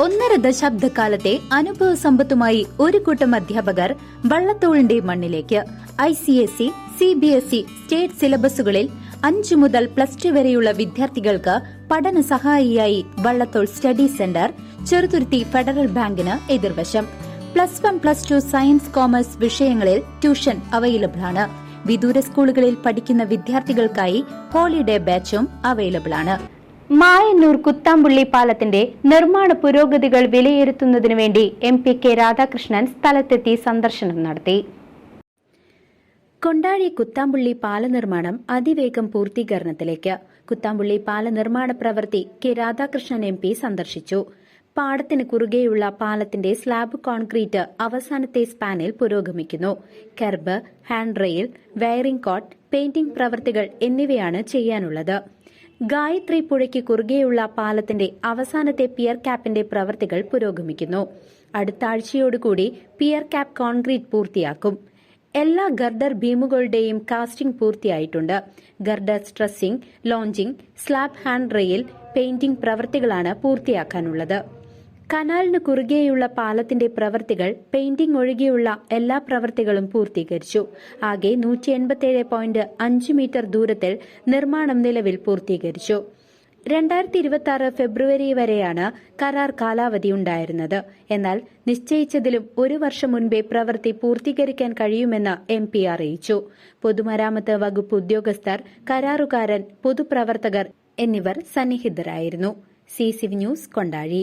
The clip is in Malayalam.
ഒന്നര ദശാബ്ദക്കാലത്തെ അനുഭവ സമ്പത്തുമായി ഒരു കൂട്ടം അധ്യാപകർ വള്ളത്തോളിന്റെ മണ്ണിലേക്ക്. ICSE, CBSE സ്റ്റേറ്റ് സിലബസുകളിൽ 5 മുതൽ +2 വരെയുള്ള വിദ്യാർത്ഥികൾക്ക് പഠന സഹായിയായി Vallathol study centre, Cheruthuruthy federal ബാങ്കിന് എതിർവശം. +1, +2 സയൻസ്, കോമേഴ്സ് വിഷയങ്ങളിൽ ട്യൂഷൻ അവൈലബിൾ ആണ്. വിദൂര സ്കൂളുകളിൽ പഠിക്കുന്ന വിദ്യാർത്ഥികൾക്കായി ഹോളിഡേ ബാച്ചും അവൈലബിൾ ആണ്. മായന്നൂർ കുത്താമ്പുള്ളി പാലത്തിന്റെ നിർമ്മാണ പുരോഗതികൾ വിലയിരുത്തുന്നതിനു വേണ്ടി MP കെ രാധാകൃഷ്ണൻ സ്ഥലത്തെത്തി സന്ദർശനം നടത്തി. കൊണ്ടാഴി കുത്താമ്പുള്ളി പാല നിർമ്മാണം അതിവേഗം പൂർത്തീകരണത്തിലേക്ക്. കുത്താമ്പുള്ളി പാല നിർമ്മാണ പ്രവൃത്തി കെ രാധാകൃഷ്ണൻ MP സന്ദർശിച്ചു. പാടത്തിന് കുറുകെയുള്ള പാലത്തിന്റെ സ്ലാബ് കോൺക്രീറ്റ് അവസാനത്തെ സ്പാനിൽ പുരോഗമിക്കുന്നു. Kerb, hand rail, wiring coat, painting പ്രവൃത്തികൾ എന്നിവയാണ് ചെയ്യാനുള്ളത്. ഗായത്രി പുഴയ്ക്ക് കുറുകെയുള്ള പാലത്തിന്റെ അവസാനത്തെ പിയർ ക്യാപ്പിന്റെ പ്രവൃത്തികൾ പുരോഗമിക്കുന്നു. അടുത്ത ആഴ്ചയോടുകൂടി പിയർ ക്യാപ്പ് കോൺക്രീറ്റ് പൂർത്തിയാക്കും. എല്ലാ ഗർഡർ ബീമുകളുടെയും കാസ്റ്റിംഗ് പൂർത്തിയായിട്ടുണ്ട്. Girder stressing, launching, slab hand rail, painting പ്രവൃത്തികളാണ് പൂർത്തിയാക്കാനുള്ളത്. കനാലിന് കുറുകെയുള്ള പാലത്തിന്റെ പ്രവൃത്തികൾ, പെയിന്റിംഗ് ഒഴികെയുള്ള എല്ലാ പ്രവൃത്തികളും പൂർത്തീകരിച്ചു. ആകെ 187.5 മീറ്റർ ദൂരത്തിൽ നിർമ്മാണം നിലവിൽ പൂർത്തീകരിച്ചു. 2026 ഫെബ്രുവരി വരെയാണ് കരാർ കാലാവധി ഉണ്ടായിരുന്നത്. എന്നാൽ നിശ്ചയിച്ചതിലും 1 വർഷം മുൻപേ പ്രവൃത്തി പൂർത്തീകരിക്കാൻ കഴിയുമെന്ന് MP അറിയിച്ചു. പൊതുമരാമത്ത് വകുപ്പ് ഉദ്യോഗസ്ഥർ, കരാറുകാരൻ, പൊതുപ്രവർത്തകർ എന്നിവർ സന്നിഹിതരായിരുന്നു. CCV news, Kondazhy.